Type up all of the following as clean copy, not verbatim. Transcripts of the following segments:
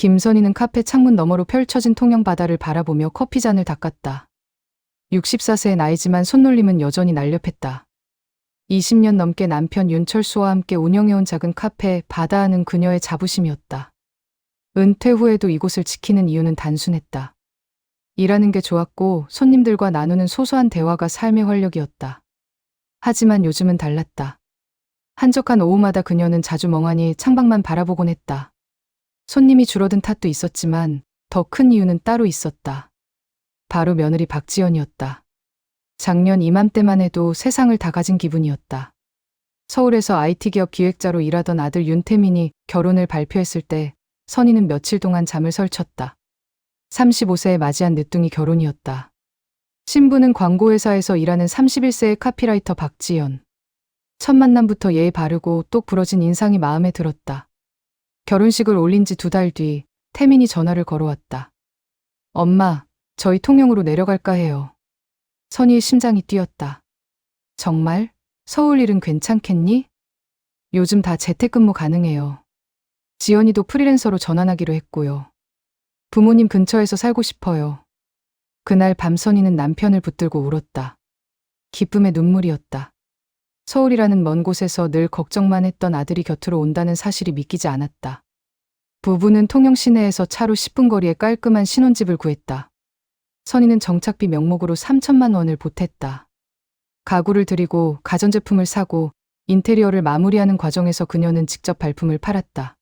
김선희는 카페 창문 너머로 펼쳐진 통영 바다를 바라보며 커피잔을 닦았다. 64세의 나이지만 손놀림은 여전히 날렵했다. 20년 넘게 남편 윤철수와 함께 운영해온 작은 카페 바다하는 그녀의 자부심이었다. 은퇴 후에도 이곳을 지키는 이유는 단순했다. 일하는 게 좋았고 손님들과 나누는 소소한 대화가 삶의 활력이었다. 하지만 요즘은 달랐다. 한적한 오후마다 그녀는 자주 멍하니 창밖만 바라보곤 했다. 손님이 줄어든 탓도 있었지만 더 큰 이유는 따로 있었다. 바로 며느리 박지연이었다. 작년 이맘때만 해도 세상을 다 가진 기분이었다. 서울에서 IT 기업 기획자로 일하던 아들 윤태민이 결혼을 발표했을 때 선희는 며칠 동안 잠을 설쳤다. 35세에 맞이한 늦둥이 결혼이었다. 신부는 광고회사에서 일하는 31세의 카피라이터 박지연. 첫 만남부터 예의 바르고 똑 부러진 인상이 마음에 들었다. 결혼식을 올린 지 2달 뒤 태민이 전화를 걸어왔다. 엄마, 저희 통영으로 내려갈까 해요. 선희의 심장이 뛰었다. 정말? 서울 일은 괜찮겠니? 요즘 다 재택근무 가능해요. 지연이도 프리랜서로 전환하기로 했고요. 부모님 근처에서 살고 싶어요. 그날 밤 선희는 남편을 붙들고 울었다. 기쁨의 눈물이었다. 서울이라는 먼 곳에서 늘 걱정만 했던 아들이 곁으로 온다는 사실이 믿기지 않았다. 부부는 통영 시내에서 차로 10분 거리에 깔끔한 신혼집을 구했다. 선희는 정착비 명목으로 3천만 원을 보탰다. 가구를 들이고 가전제품을 사고 인테리어를 마무리하는 과정에서 그녀는 직접 발품을 팔았다.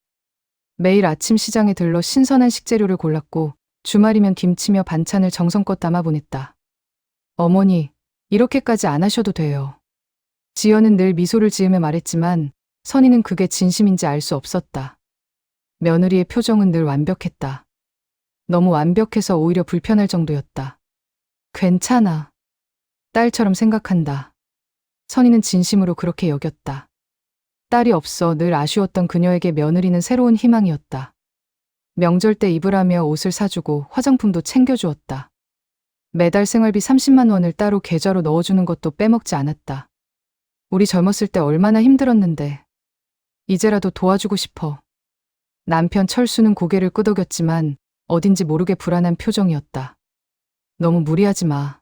매일 아침 시장에 들러 신선한 식재료를 골랐고 주말이면 김치며 반찬을 정성껏 담아 보냈다. 어머니, 이렇게까지 안 하셔도 돼요. 지연은 늘 미소를 지으며 말했지만 선희는 그게 진심인지 알 수 없었다. 며느리의 표정은 늘 완벽했다. 너무 완벽해서 오히려 불편할 정도였다. 괜찮아. 딸처럼 생각한다. 선희는 진심으로 그렇게 여겼다. 딸이 없어 늘 아쉬웠던 그녀에게 며느리는 새로운 희망이었다. 명절 때 입으라며 옷을 사주고 화장품도 챙겨주었다. 매달 생활비 30만 원을 따로 계좌로 넣어주는 것도 빼먹지 않았다. 우리 젊었을 때 얼마나 힘들었는데. 이제라도 도와주고 싶어. 남편 철수는 고개를 끄덕였지만 어딘지 모르게 불안한 표정이었다. 너무 무리하지 마.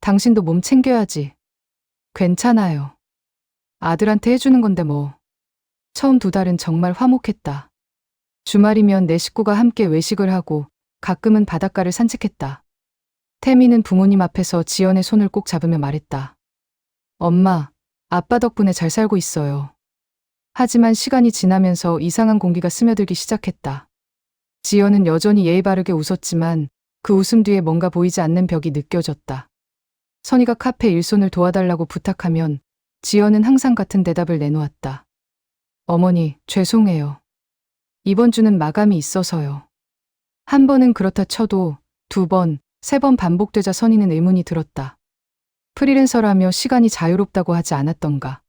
당신도 몸 챙겨야지. 괜찮아요. 아들한테 해주는 건데 뭐. 처음 2달은 정말 화목했다. 주말이면 내 식구가 함께 외식을 하고 가끔은 바닷가를 산책했다. 태미는 부모님 앞에서 지연의 손을 꼭 잡으며 말했다. 엄마, 아빠 덕분에 잘 살고 있어요. 하지만 시간이 지나면서 이상한 공기가 스며들기 시작했다. 지연은 여전히 예의 바르게 웃었지만 그 웃음 뒤에 뭔가 보이지 않는 벽이 느껴졌다. 선희가 카페 일손을 도와달라고 부탁하면 지연은 항상 같은 대답을 내놓았다. 어머니, 죄송해요. 이번 주는 마감이 있어서요. 한 번은 그렇다 쳐도 2번, 3번 반복되자 선희는 의문이 들었다. 프리랜서라며 시간이 자유롭다고 하지 않았던가.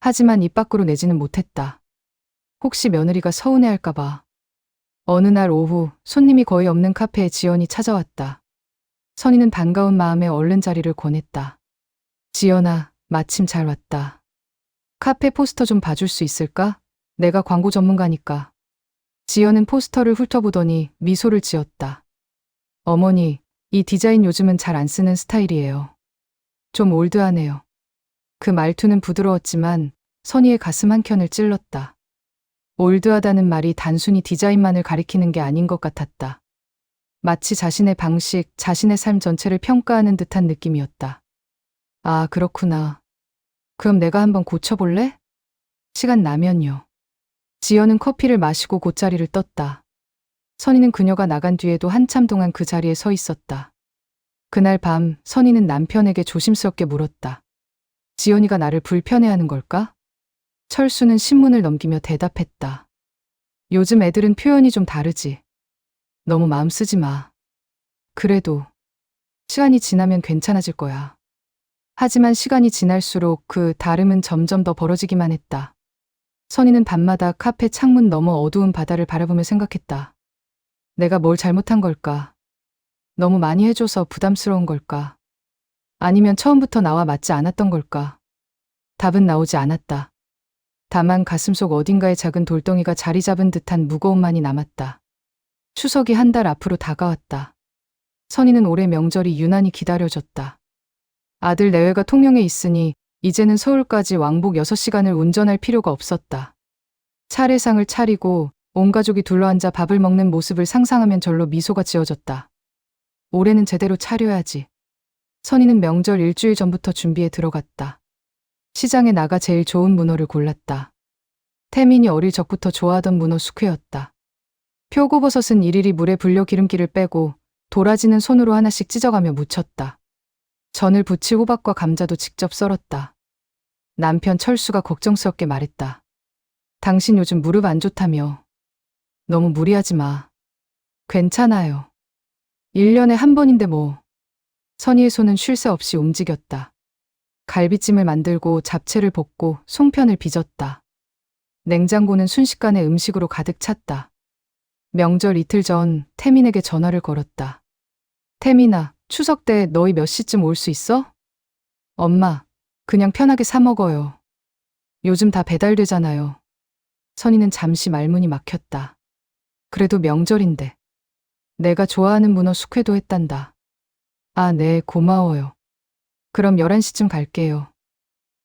하지만 입 밖으로 내지는 못했다. 혹시 며느리가 서운해할까봐. 어느 날 오후 손님이 거의 없는 카페에 지연이 찾아왔다. 선희는 반가운 마음에 얼른 자리를 권했다. 지연아, 마침 잘 왔다. 카페 포스터 좀 봐줄 수 있을까? 내가 광고 전문가니까. 지연은 포스터를 훑어보더니 미소를 지었다. 어머니, 이 디자인 요즘은 잘 안 쓰는 스타일이에요. 좀 올드하네요. 그 말투는 부드러웠지만 선희의 가슴 한켠을 찔렀다. 올드하다는 말이 단순히 디자인만을 가리키는 게 아닌 것 같았다. 마치 자신의 방식, 자신의 삶 전체를 평가하는 듯한 느낌이었다. 아, 그렇구나. 그럼 내가 한번 고쳐볼래? 시간 나면요. 지연은 커피를 마시고 곧자리를 떴다. 선희는 그녀가 나간 뒤에도 한참 동안 그 자리에 서 있었다. 그날 밤 선희는 남편에게 조심스럽게 물었다. 지연이가 나를 불편해하는 걸까? 철수는 신문을 넘기며 대답했다. 요즘 애들은 표현이 좀 다르지. 너무 마음 쓰지 마. 그래도 시간이 지나면 괜찮아질 거야. 하지만 시간이 지날수록 그 다름은 점점 더 벌어지기만 했다. 선희는 밤마다 카페 창문 너머 어두운 바다를 바라보며 생각했다. 내가 뭘 잘못한 걸까? 너무 많이 해줘서 부담스러운 걸까? 아니면 처음부터 나와 맞지 않았던 걸까? 답은 나오지 않았다. 다만 가슴속 어딘가에 작은 돌덩이가 자리 잡은 듯한 무거움만이 남았다. 추석이 한 달 앞으로 다가왔다. 선희는 올해 명절이 유난히 기다려졌다. 아들 내외가 통영에 있으니 이제는 서울까지 왕복 6시간을 운전할 필요가 없었다. 차례상을 차리고 온 가족이 둘러앉아 밥을 먹는 모습을 상상하면 절로 미소가 지어졌다. 올해는 제대로 차려야지. 선희는 명절 일주일 전부터 준비에 들어갔다. 시장에 나가 제일 좋은 문어를 골랐다. 태민이 어릴 적부터 좋아하던 문어 숙회였다. 표고버섯은 일일이 물에 불려 기름기를 빼고 도라지는 손으로 하나씩 찢어가며 무쳤다. 전을 부칠 호박과 감자도 직접 썰었다. 남편 철수가 걱정스럽게 말했다. 당신 요즘 무릎 안 좋다며. 너무 무리하지 마. 괜찮아요. 1년에 한 번인데 뭐. 선희의 손은 쉴 새 없이 움직였다. 갈비찜을 만들고 잡채를 볶고 송편을 빚었다. 냉장고는 순식간에 음식으로 가득 찼다. 명절 이틀 전 태민에게 전화를 걸었다. 태민아, 추석 때 너희 몇 시쯤 올 수 있어? 엄마, 그냥 편하게 사 먹어요. 요즘 다 배달되잖아요. 선희는 잠시 말문이 막혔다. 그래도 명절인데. 내가 좋아하는 문어 숙회도 했단다. 아, 네, 고마워요. 그럼 11시쯤 갈게요.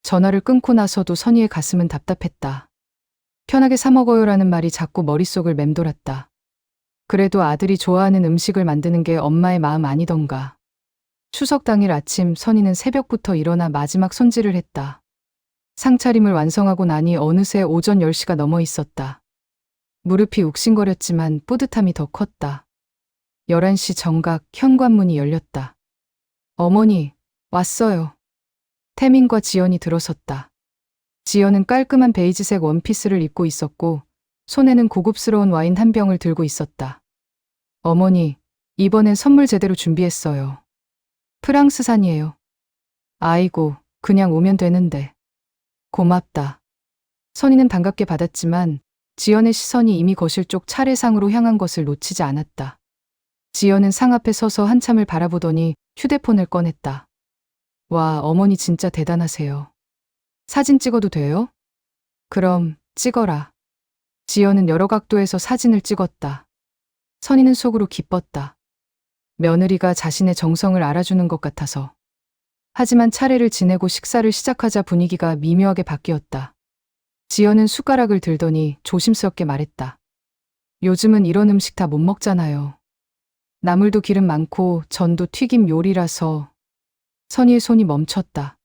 전화를 끊고 나서도 선희의 가슴은 답답했다. 편하게 사 먹어요라는 말이 자꾸 머릿속을 맴돌았다. 그래도 아들이 좋아하는 음식을 만드는 게 엄마의 마음 아니던가. 추석 당일 아침 선희는 새벽부터 일어나 마지막 손질을 했다. 상차림을 완성하고 나니 어느새 오전 10시가 넘어 있었다. 무릎이 욱신거렸지만 뿌듯함이 더 컸다. 11시 정각 현관문이 열렸다. 어머니, 왔어요. 태민과 지연이 들어섰다. 지연은 깔끔한 베이지색 원피스를 입고 있었고 손에는 고급스러운 와인 한 병을 들고 있었다. 어머니, 이번엔 선물 제대로 준비했어요. 프랑스산이에요. 아이고, 그냥 오면 되는데. 고맙다. 선희는 반갑게 받았지만 지연의 시선이 이미 거실 쪽 차례상으로 향한 것을 놓치지 않았다. 지연은 상 앞에 서서 한참을 바라보더니 휴대폰을 꺼냈다. 와, 어머니 진짜 대단하세요. 사진 찍어도 돼요? 그럼 찍어라. 지연은 여러 각도에서 사진을 찍었다. 선희는 속으로 기뻤다. 며느리가 자신의 정성을 알아주는 것 같아서. 하지만 차례를 지내고 식사를 시작하자 분위기가 미묘하게 바뀌었다. 지연은 숟가락을 들더니 조심스럽게 말했다. 요즘은 이런 음식 다 못 먹잖아요. 나물도 기름 많고 전도 튀김 요리라서. 선희의 손이 멈췄다.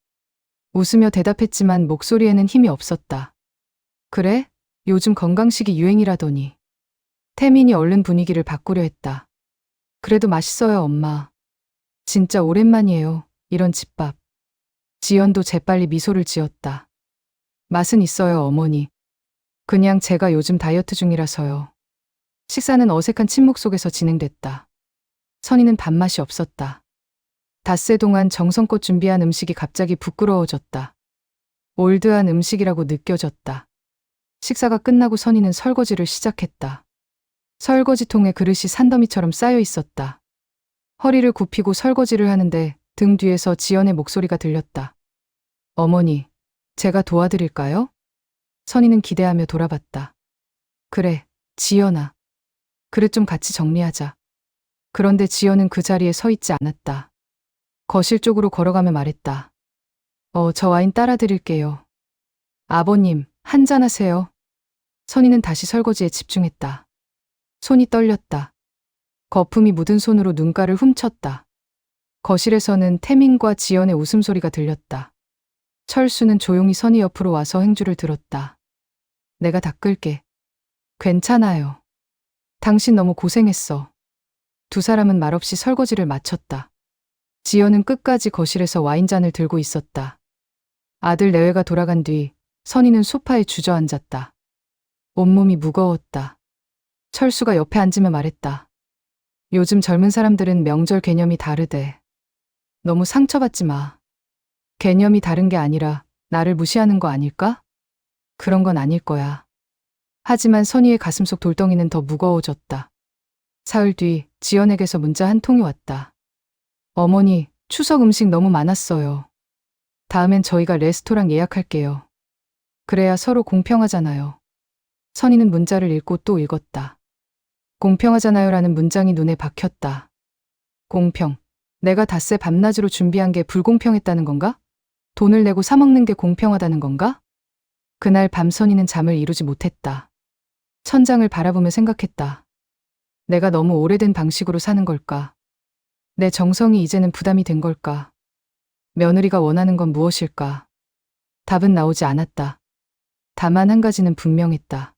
웃으며 대답했지만 목소리에는 힘이 없었다. 그래? 요즘 건강식이 유행이라더니. 태민이 얼른 분위기를 바꾸려 했다. 그래도 맛있어요, 엄마. 진짜 오랜만이에요, 이런 집밥. 지연도 재빨리 미소를 지었다. 맛은 있어요, 어머니. 그냥 제가 요즘 다이어트 중이라서요. 식사는 어색한 침묵 속에서 진행됐다. 선희는 밥맛이 없었다. 닷새 동안 정성껏 준비한 음식이 갑자기 부끄러워졌다. 올드한 음식이라고 느껴졌다. 식사가 끝나고 선희는 설거지를 시작했다. 설거지통에 그릇이 산더미처럼 쌓여 있었다. 허리를 굽히고 설거지를 하는데 등 뒤에서 지연의 목소리가 들렸다. 어머니, 제가 도와드릴까요? 선희는 기대하며 돌아봤다. 그래, 지연아. 그릇 좀 같이 정리하자. 그런데 지연은 그 자리에 서 있지 않았다. 거실 쪽으로 걸어가며 말했다. 저 와인 따라 드릴게요. 아버님, 한잔하세요. 선희는 다시 설거지에 집중했다. 손이 떨렸다. 거품이 묻은 손으로 눈가를 훔쳤다. 거실에서는 태민과 지연의 웃음소리가 들렸다. 철수는 조용히 선희 옆으로 와서 행주를 들었다. 내가 닦을게. 괜찮아요. 당신 너무 고생했어. 두 사람은 말없이 설거지를 마쳤다. 지연은 끝까지 거실에서 와인잔을 들고 있었다. 아들 내외가 돌아간 뒤 선희는 소파에 주저앉았다. 온몸이 무거웠다. 철수가 옆에 앉으며 말했다. 요즘 젊은 사람들은 명절 개념이 다르대. 너무 상처받지 마. 개념이 다른 게 아니라 나를 무시하는 거 아닐까? 그런 건 아닐 거야. 하지만 선희의 가슴속 돌덩이는 더 무거워졌다. 사흘 뒤 지연에게서 문자 한 통이 왔다. 어머니, 추석 음식 너무 많았어요. 다음엔 저희가 레스토랑 예약할게요. 그래야 서로 공평하잖아요. 선희는 문자를 읽고 또 읽었다. 공평하잖아요라는 문장이 눈에 박혔다. 공평. 내가 닷새 밤낮으로 준비한 게 불공평했다는 건가? 돈을 내고 사먹는 게 공평하다는 건가? 그날 밤 선희는 잠을 이루지 못했다. 천장을 바라보며 생각했다. 내가 너무 오래된 방식으로 사는 걸까? 내 정성이 이제는 부담이 된 걸까? 며느리가 원하는 건 무엇일까? 답은 나오지 않았다. 다만 한 가지는 분명했다.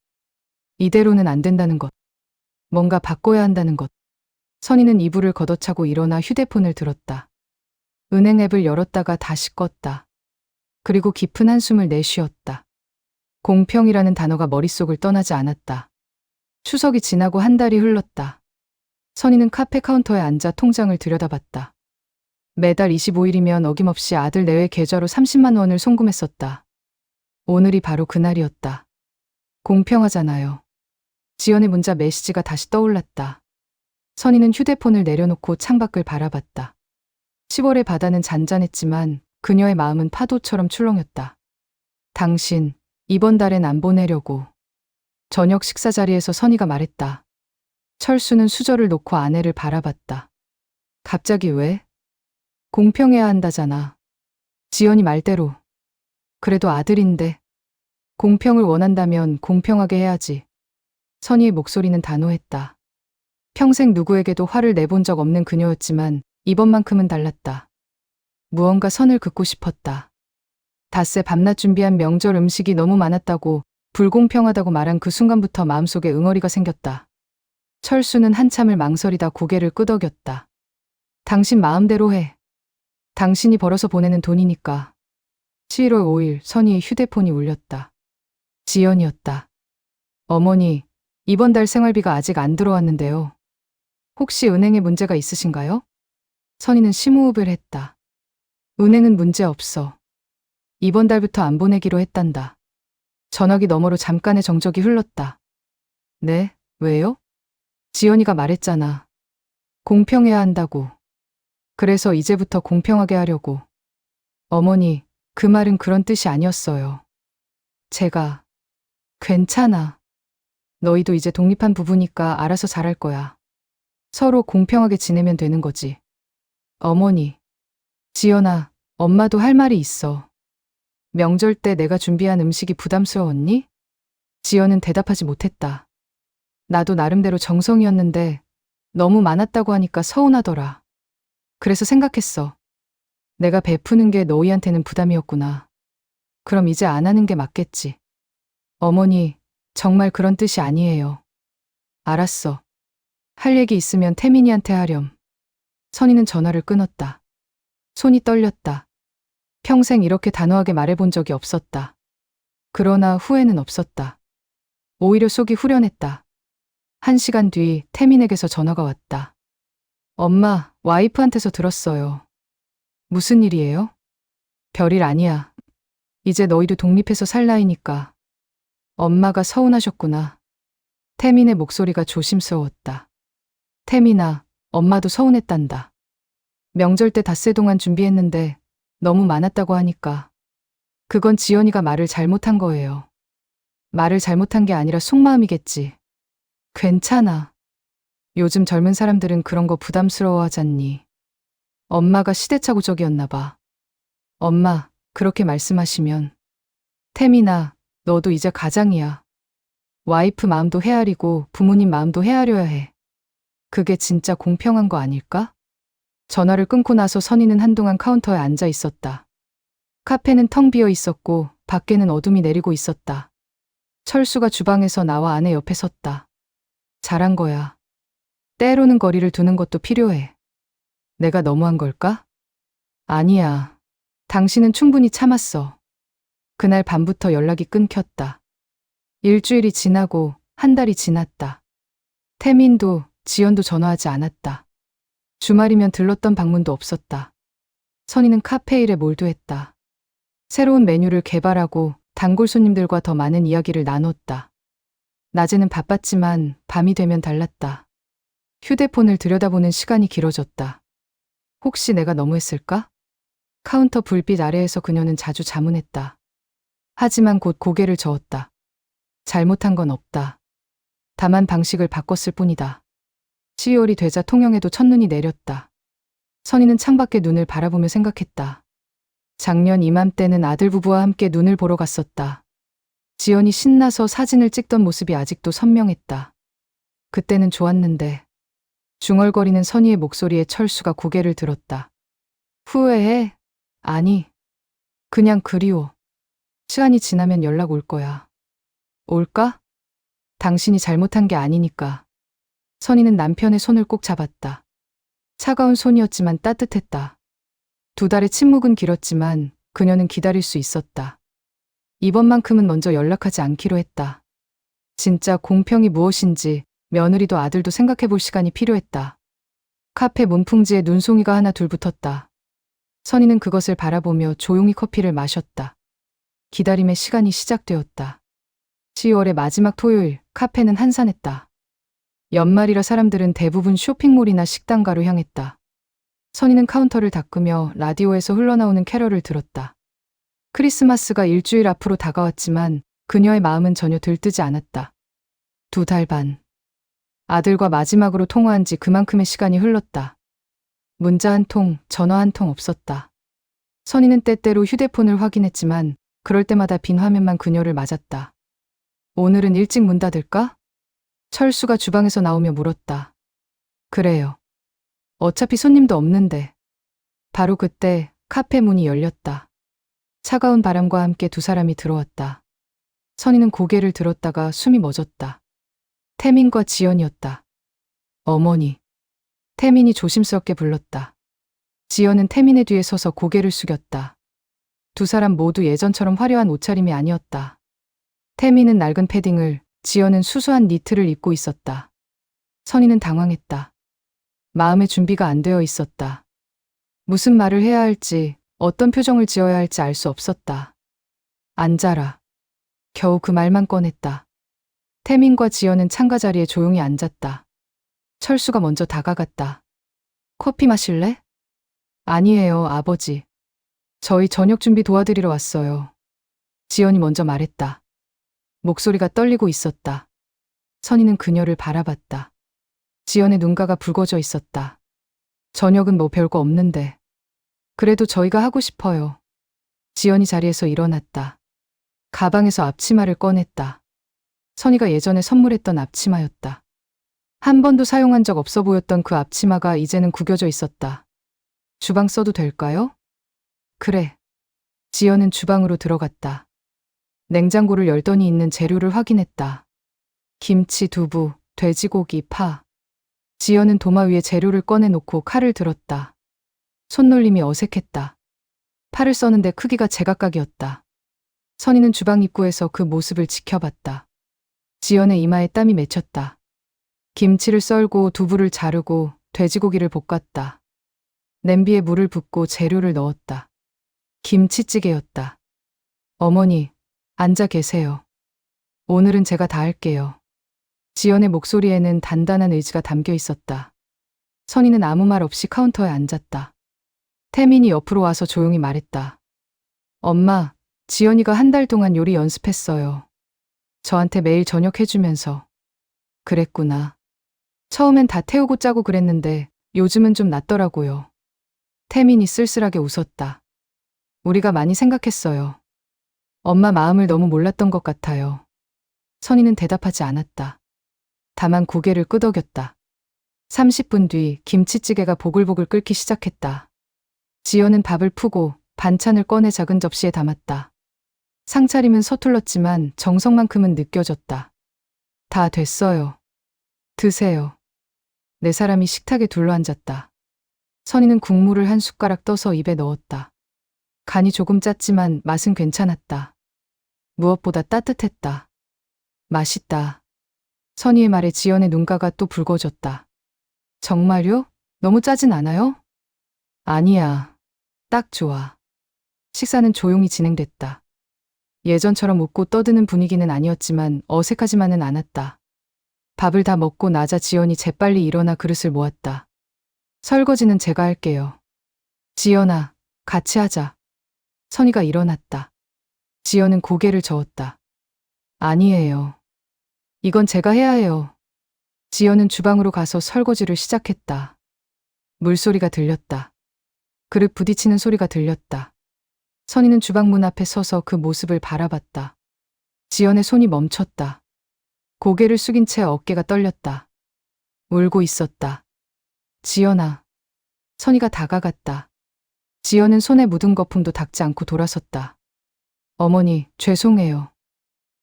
이대로는 안 된다는 것. 뭔가 바꿔야 한다는 것. 선희는 이불을 걷어차고 일어나 휴대폰을 들었다. 은행 앱을 열었다가 다시 껐다. 그리고 깊은 한숨을 내쉬었다. 공평이라는 단어가 머릿속을 떠나지 않았다. 추석이 지나고 한 달이 흘렀다. 선희는 카페 카운터에 앉아 통장을 들여다봤다. 매달 25일이면 어김없이 아들 내외 계좌로 30만 원을 송금했었다. 오늘이 바로 그날이었다. 공평하잖아요. 지연의 문자 메시지가 다시 떠올랐다. 선희는 휴대폰을 내려놓고 창밖을 바라봤다. 10월의 바다는 잔잔했지만 그녀의 마음은 파도처럼 출렁였다. 당신, 이번 달엔 안 보내려고. 저녁 식사 자리에서 선희가 말했다. 철수는 수저를 놓고 아내를 바라봤다. 갑자기 왜? 공평해야 한다잖아. 지연이 말대로. 그래도 아들인데. 공평을 원한다면 공평하게 해야지. 선희의 목소리는 단호했다. 평생 누구에게도 화를 내본 적 없는 그녀였지만 이번만큼은 달랐다. 무언가 선을 긋고 싶었다. 닷새 밤낮 준비한 명절 음식이 너무 많았다고 불공평하다고 말한 그 순간부터 마음속에 응어리가 생겼다. 철수는 한참을 망설이다 고개를 끄덕였다. 당신 마음대로 해. 당신이 벌어서 보내는 돈이니까. 7월 5일 선희의 휴대폰이 울렸다. 지연이었다. 어머니, 이번 달 생활비가 아직 안 들어왔는데요. 혹시 은행에 문제가 있으신가요? 선희는 심호흡을 했다. 은행은 문제 없어. 이번 달부터 안 보내기로 했단다. 전화기 너머로 잠깐의 정적이 흘렀다. 네, 왜요? 지연이가 말했잖아. 공평해야 한다고. 그래서 이제부터 공평하게 하려고. 어머니, 그 말은 그런 뜻이 아니었어요. 제가. 괜찮아. 너희도 이제 독립한 부부니까 알아서 잘할 거야. 서로 공평하게 지내면 되는 거지. 어머니. 지연아, 엄마도 할 말이 있어. 명절 때 내가 준비한 음식이 부담스러웠니? 지연은 대답하지 못했다. 나도 나름대로 정성이었는데 너무 많았다고 하니까 서운하더라. 그래서 생각했어. 내가 베푸는 게 너희한테는 부담이었구나. 그럼 이제 안 하는 게 맞겠지. 어머니, 정말 그런 뜻이 아니에요. 알았어. 할 얘기 있으면 태민이한테 하렴. 선희는 전화를 끊었다. 손이 떨렸다. 평생 이렇게 단호하게 말해본 적이 없었다. 그러나 후회는 없었다. 오히려 속이 후련했다. 1시간 뒤 태민에게서 전화가 왔다. 엄마, 와이프한테서 들었어요. 무슨 일이에요? 별일 아니야. 이제 너희도 독립해서 살 나이니까. 엄마가 서운하셨구나. 태민의 목소리가 조심스러웠다. 태민아, 엄마도 서운했단다. 명절 때 닷새 동안 준비했는데 너무 많았다고 하니까. 그건 지연이가 말을 잘못한 거예요. 말을 잘못한 게 아니라 속마음이겠지. 괜찮아. 요즘 젊은 사람들은 그런 거 부담스러워하잖니. 엄마가 시대착오적이었나 봐. 엄마, 그렇게 말씀하시면. 태민아, 너도 이제 가장이야. 와이프 마음도 헤아리고 부모님 마음도 헤아려야 해. 그게 진짜 공평한 거 아닐까? 전화를 끊고 나서 선희는 한동안 카운터에 앉아 있었다. 카페는 텅 비어 있었고 밖에는 어둠이 내리고 있었다. 철수가 주방에서 나와 아내 옆에 섰다. 잘한 거야. 때로는 거리를 두는 것도 필요해. 내가 너무한 걸까? 아니야. 당신은 충분히 참았어. 그날 밤부터 연락이 끊겼다. 일주일이 지나고 한 달이 지났다. 태민도 지연도 전화하지 않았다. 주말이면 들렀던 방문도 없었다. 선희는 카페 일에 몰두했다. 새로운 메뉴를 개발하고 단골 손님들과 더 많은 이야기를 나눴다. 낮에는 바빴지만 밤이 되면 달랐다. 휴대폰을 들여다보는 시간이 길어졌다. 혹시 내가 너무했을까? 카운터 불빛 아래에서 그녀는 자주 자문했다. 하지만 곧 고개를 저었다. 잘못한 건 없다. 다만 방식을 바꿨을 뿐이다. 12월이 되자 통영에도 첫눈이 내렸다. 선희는 창밖에 눈을 바라보며 생각했다. 작년 이맘때는 아들 부부와 함께 눈을 보러 갔었다. 지연이 신나서 사진을 찍던 모습이 아직도 선명했다. 그때는 좋았는데. 중얼거리는 선희의 목소리에 철수가 고개를 들었다. 후회해? 아니, 그냥 그리워. 시간이 지나면 연락 올 거야. 올까? 당신이 잘못한 게 아니니까. 선희는 남편의 손을 꼭 잡았다. 차가운 손이었지만 따뜻했다. 2달의 침묵은 길었지만 그녀는 기다릴 수 있었다. 이번만큼은 먼저 연락하지 않기로 했다. 진짜 공평이 무엇인지 며느리도 아들도 생각해 볼 시간이 필요했다. 카페 문풍지에 눈송이가 하나 둘 붙었다. 선희는 그것을 바라보며 조용히 커피를 마셨다. 기다림의 시간이 시작되었다. 10월의 마지막 토요일, 카페는 한산했다. 연말이라 사람들은 대부분 쇼핑몰이나 식당가로 향했다. 선희는 카운터를 닦으며 라디오에서 흘러나오는 캐럴을 들었다. 크리스마스가 일주일 앞으로 다가왔지만 그녀의 마음은 전혀 들뜨지 않았다. 2달 반. 아들과 마지막으로 통화한 지 그만큼의 시간이 흘렀다. 문자 한 통, 전화 한 통 없었다. 선희는 때때로 휴대폰을 확인했지만 그럴 때마다 빈 화면만 그녀를 맞았다. 오늘은 일찍 문 닫을까? 철수가 주방에서 나오며 물었다. 그래요. 어차피 손님도 없는데. 바로 그때 카페 문이 열렸다. 차가운 바람과 함께 2사람이 들어왔다. 선희는 고개를 들었다가 숨이 멎었다. 태민과 지연이었다. 어머니. 태민이 조심스럽게 불렀다. 지연은 태민의 뒤에 서서 고개를 숙였다. 2사람 모두 예전처럼 화려한 옷차림이 아니었다. 태민은 낡은 패딩을, 지연은 수수한 니트를 입고 있었다. 선희는 당황했다. 마음의 준비가 안 되어 있었다. 무슨 말을 해야 할지, 어떤 표정을 지어야 할지 알 수 없었다. 앉아라. 겨우 그 말만 꺼냈다. 태민과 지연은 창가 자리에 조용히 앉았다. 철수가 먼저 다가갔다. 커피 마실래? 아니에요, 아버지. 저희 저녁 준비 도와드리러 왔어요. 지연이 먼저 말했다. 목소리가 떨리고 있었다. 선희는 그녀를 바라봤다. 지연의 눈가가 붉어져 있었다. 저녁은 뭐 별거 없는데. 그래도 저희가 하고 싶어요. 지연이 자리에서 일어났다. 가방에서 앞치마를 꺼냈다. 선희가 예전에 선물했던 앞치마였다. 한 번도 사용한 적 없어 보였던 그 앞치마가 이제는 구겨져 있었다. 주방 써도 될까요? 그래. 지연은 주방으로 들어갔다. 냉장고를 열더니 있는 재료를 확인했다. 김치, 두부, 돼지고기, 파. 지연은 도마 위에 재료를 꺼내놓고 칼을 들었다. 손놀림이 어색했다. 팔을 써는데 크기가 제각각이었다. 선희는 주방 입구에서 그 모습을 지켜봤다. 지연의 이마에 땀이 맺혔다. 김치를 썰고 두부를 자르고 돼지고기를 볶았다. 냄비에 물을 붓고 재료를 넣었다. 김치찌개였다. 어머니, 앉아 계세요. 오늘은 제가 다 할게요. 지연의 목소리에는 단단한 의지가 담겨 있었다. 선희는 아무 말 없이 카운터에 앉았다. 태민이 옆으로 와서 조용히 말했다. 엄마, 지연이가 1달 동안 요리 연습했어요. 저한테 매일 저녁 해주면서. 그랬구나. 처음엔 다 태우고 짜고 그랬는데 요즘은 좀 낫더라고요. 태민이 쓸쓸하게 웃었다. 우리가 많이 생각했어요. 엄마 마음을 너무 몰랐던 것 같아요. 선희는 대답하지 않았다. 다만 고개를 끄덕였다. 30분 뒤 김치찌개가 보글보글 끓기 시작했다. 지연은 밥을 푸고 반찬을 꺼내 작은 접시에 담았다. 상차림은 서툴렀지만 정성만큼은 느껴졌다. 다 됐어요. 드세요. 4사람이 식탁에 둘러앉았다. 선희는 국물을 한 숟가락 떠서 입에 넣었다. 간이 조금 짰지만 맛은 괜찮았다. 무엇보다 따뜻했다. 맛있다. 선희의 말에 지연의 눈가가 또 붉어졌다. 정말요? 너무 짜진 않아요? 아니야. 딱 좋아. 식사는 조용히 진행됐다. 예전처럼 웃고 떠드는 분위기는 아니었지만 어색하지만은 않았다. 밥을 다 먹고 나자 지연이 재빨리 일어나 그릇을 모았다. 설거지는 제가 할게요. 지연아, 같이 하자. 선희가 일어났다. 지연은 고개를 저었다. 아니에요. 이건 제가 해야 해요. 지연은 주방으로 가서 설거지를 시작했다. 물소리가 들렸다. 그릇 부딪히는 소리가 들렸다. 선희는 주방 문 앞에 서서 그 모습을 바라봤다. 지연의 손이 멈췄다. 고개를 숙인 채 어깨가 떨렸다. 울고 있었다. 지연아. 선희가 다가갔다. 지연은 손에 묻은 거품도 닦지 않고 돌아섰다. 어머니, 죄송해요.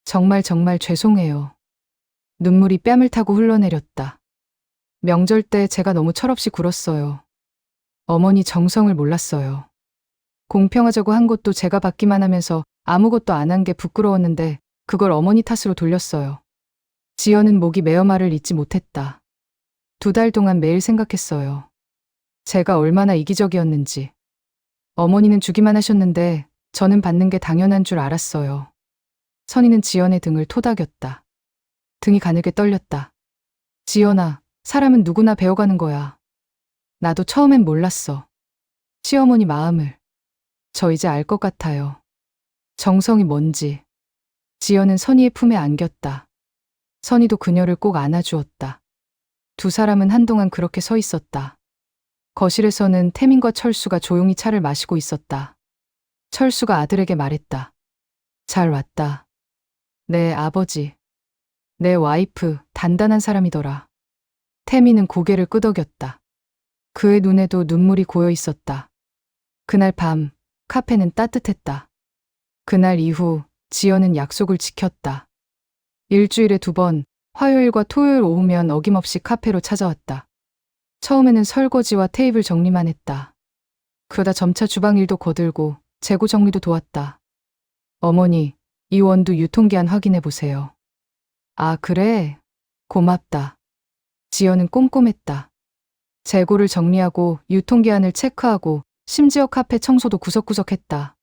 정말 죄송해요. 눈물이 뺨을 타고 흘러내렸다. 명절 때 제가 너무 철없이 굴었어요. 어머니 정성을 몰랐어요. 공평하자고 한 것도 제가 받기만 하면서 아무것도 안 한 게 부끄러웠는데 그걸 어머니 탓으로 돌렸어요. 지연은 목이 메어 말을 잇지 못했다. 2달 동안 매일 생각했어요. 제가 얼마나 이기적이었는지. 어머니는 주기만 하셨는데 저는 받는 게 당연한 줄 알았어요. 선희는 지연의 등을 토닥였다. 등이 가늘게 떨렸다. 지연아, 사람은 누구나 배워가는 거야. 나도 처음엔 몰랐어. 시어머니 마음을. 저 이제 알 것 같아요. 정성이 뭔지. 지연은 선희의 품에 안겼다. 선희도 그녀를 꼭 안아주었다. 2사람은 한동안 그렇게 서 있었다. 거실에서는 태민과 철수가 조용히 차를 마시고 있었다. 철수가 아들에게 말했다. 잘 왔다. 내 아버지. 내 와이프, 단단한 사람이더라. 태민은 고개를 끄덕였다. 그의 눈에도 눈물이 고여 있었다. 그날 밤, 카페는 따뜻했다. 그날 이후 지연은 약속을 지켰다. 일주일에 2번, 화요일과 토요일 오후면 어김없이 카페로 찾아왔다. 처음에는 설거지와 테이블 정리만 했다. 그러다 점차 주방 일도 거들고 재고 정리도 도왔다. 어머니, 이 원두 유통기한 확인해 보세요. 아, 그래? 고맙다. 지연은 꼼꼼했다. 재고를 정리하고 유통기한을 체크하고 심지어 카페 청소도 구석구석 했다.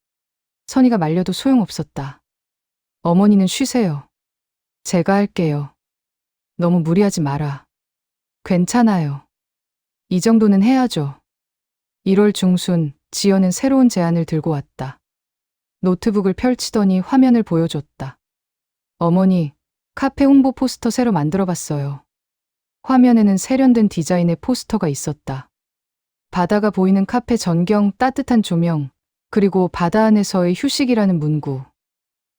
선희가 말려도 소용없었다. 어머니는 쉬세요. 제가 할게요. 너무 무리하지 마라. 괜찮아요. 이 정도는 해야죠. 1월 중순, 지연은 새로운 제안을 들고 왔다. 노트북을 펼치더니 화면을 보여줬다. 어머니, 카페 홍보 포스터 새로 만들어봤어요. 화면에는 세련된 디자인의 포스터가 있었다. 바다가 보이는 카페 전경, 따뜻한 조명, 그리고 바다 안에서의 휴식이라는 문구.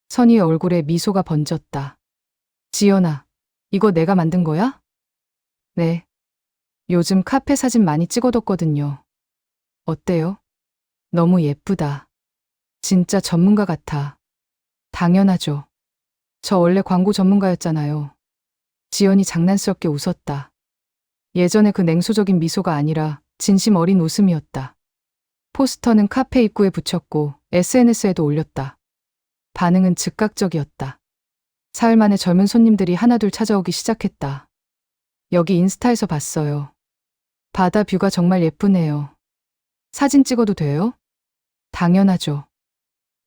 선희의 얼굴에 미소가 번졌다. 지연아, 이거 내가 만든 거야? 네. 요즘 카페 사진 많이 찍어뒀거든요. 어때요? 너무 예쁘다. 진짜 전문가 같아. 당연하죠. 저 원래 광고 전문가였잖아요. 지연이 장난스럽게 웃었다. 예전에 그 냉소적인 미소가 아니라 진심 어린 웃음이었다. 포스터는 카페 입구에 붙였고 SNS에도 올렸다. 반응은 즉각적이었다. 사흘 만에 젊은 손님들이 하나둘 찾아오기 시작했다. 여기 인스타에서 봤어요. 바다 뷰가 정말 예쁘네요. 사진 찍어도 돼요? 당연하죠.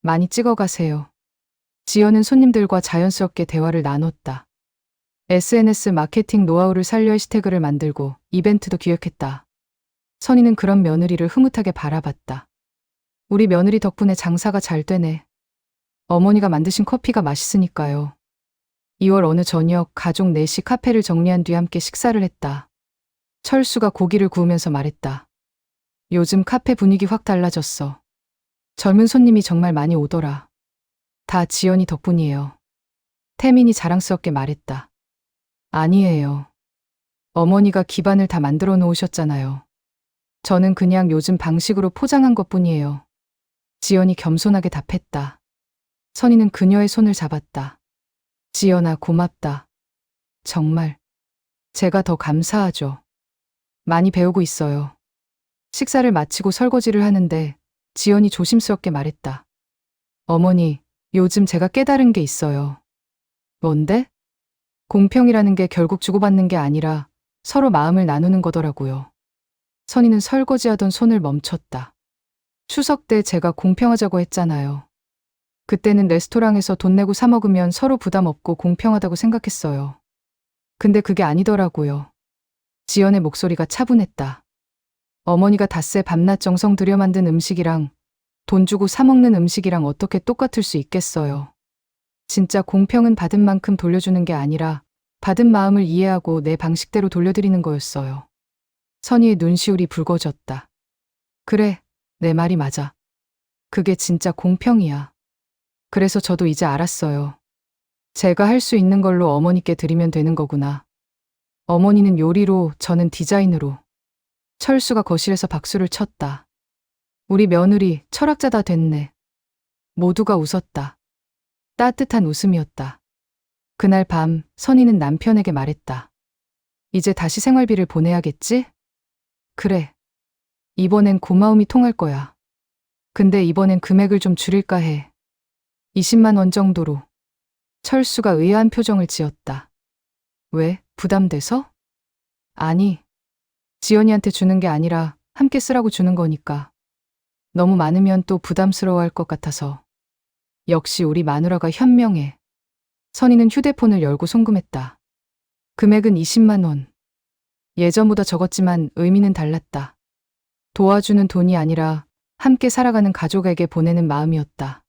많이 찍어가세요. 지연은 손님들과 자연스럽게 대화를 나눴다. SNS 마케팅 노하우를 살려 해시태그를 만들고 이벤트도 기획했다. 선희는 그런 며느리를 흐뭇하게 바라봤다. 우리 며느리 덕분에 장사가 잘 되네. 어머니가 만드신 커피가 맛있으니까요. 2월 어느 저녁 가족 넷이 카페를 정리한 뒤 함께 식사를 했다. 철수가 고기를 구우면서 말했다. 요즘 카페 분위기 확 달라졌어. 젊은 손님이 정말 많이 오더라. 다 지연이 덕분이에요. 태민이 자랑스럽게 말했다. 아니에요. 어머니가 기반을 다 만들어 놓으셨잖아요. 저는 그냥 요즘 방식으로 포장한 것뿐이에요. 지연이 겸손하게 답했다. 선희는 그녀의 손을 잡았다. 지연아, 고맙다. 정말. 제가 더 감사하죠. 많이 배우고 있어요. 식사를 마치고 설거지를 하는데 지연이 조심스럽게 말했다. 어머니, 요즘 제가 깨달은 게 있어요. 뭔데? 공평이라는 게 결국 주고받는 게 아니라 서로 마음을 나누는 거더라고요. 선희는 설거지하던 손을 멈췄다. 추석 때 제가 공평하자고 했잖아요. 그때는 레스토랑에서 돈 내고 사 먹으면 서로 부담 없고 공평하다고 생각했어요. 근데 그게 아니더라고요. 지연의 목소리가 차분했다. 어머니가 닷새 밤낮 정성 들여 만든 음식이랑 돈 주고 사 먹는 음식이랑 어떻게 똑같을 수 있겠어요. 진짜 공평은 받은 만큼 돌려주는 게 아니라 받은 마음을 이해하고 내 방식대로 돌려드리는 거였어요. 선희의 눈시울이 붉어졌다. 그래, 내 말이 맞아. 그게 진짜 공평이야. 그래서 저도 이제 알았어요. 제가 할 수 있는 걸로 어머니께 드리면 되는 거구나. 어머니는 요리로, 저는 디자인으로. 철수가 거실에서 박수를 쳤다. 우리 며느리 철학자다 됐네. 모두가 웃었다. 따뜻한 웃음이었다. 그날 밤 선희는 남편에게 말했다. 이제 다시 생활비를 보내야겠지? 그래. 이번엔 고마움이 통할 거야. 근데 이번엔 금액을 좀 줄일까 해. 20만 원 정도로. 철수가 의아한 표정을 지었다. 왜? 부담돼서? 아니. 지연이한테 주는 게 아니라 함께 쓰라고 주는 거니까. 너무 많으면 또 부담스러워할 것 같아서. 역시 우리 마누라가 현명해. 선희는 휴대폰을 열고 송금했다. 금액은 20만 원. 예전보다 적었지만 의미는 달랐다. 도와주는 돈이 아니라 함께 살아가는 가족에게 보내는 마음이었다.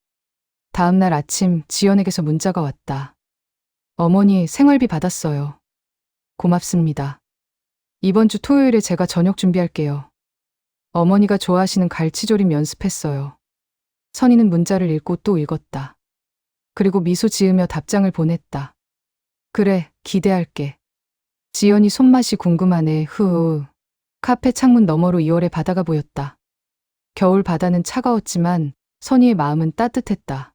다음 날 아침 지연에게서 문자가 왔다. 어머니 생활비 받았어요. 고맙습니다. 이번 주 토요일에 제가 저녁 준비할게요. 어머니가 좋아하시는 갈치조림 연습했어요. 선희는 문자를 읽고 또 읽었다. 그리고 미소 지으며 답장을 보냈다. 그래, 기대할게. 지연이 손맛이 궁금하네. 흐. 카페 창문 너머로 2월의 바다가 보였다. 겨울 바다는 차가웠지만 선희의 마음은 따뜻했다.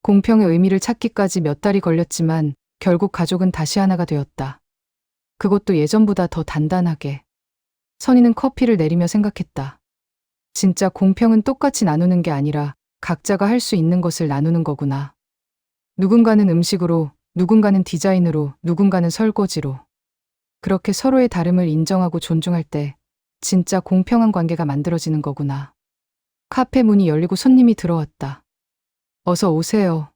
공평의 의미를 찾기까지 몇 달이 걸렸지만 결국 가족은 다시 하나가 되었다. 그것도 예전보다 더 단단하게. 선희는 커피를 내리며 생각했다. 진짜 공평은 똑같이 나누는 게 아니라 각자가 할 수 있는 것을 나누는 거구나. 누군가는 음식으로, 누군가는 디자인으로, 누군가는 설거지로. 그렇게 서로의 다름을 인정하고 존중할 때 진짜 공평한 관계가 만들어지는 거구나. 카페 문이 열리고 손님이 들어왔다. 어서 오세요.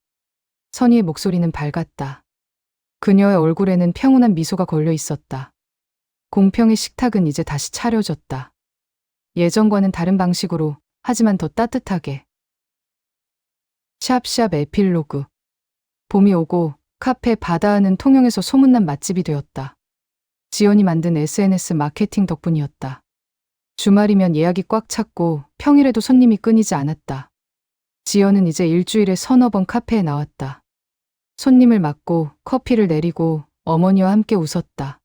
선희의 목소리는 밝았다. 그녀의 얼굴에는 평온한 미소가 걸려 있었다. 공평의 식탁은 이제 다시 차려졌다. 예전과는 다른 방식으로, 하지만 더 따뜻하게. 샵샵 에필로그. 봄이 오고 카페 바다하는 통영에서 소문난 맛집이 되었다. 지연이 만든 SNS 마케팅 덕분이었다. 주말이면 예약이 꽉 찼고 평일에도 손님이 끊이지 않았다. 지연은 이제 일주일에 서너 번 카페에 나왔다. 손님을 맞고 커피를 내리고 어머니와 함께 웃었다.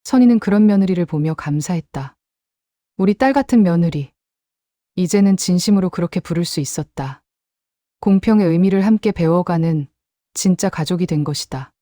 선희는 그런 며느리를 보며 감사했다. 우리 딸 같은 며느리. 이제는 진심으로 그렇게 부를 수 있었다. 공평의 의미를 함께 배워가는 진짜 가족이 된 것이다.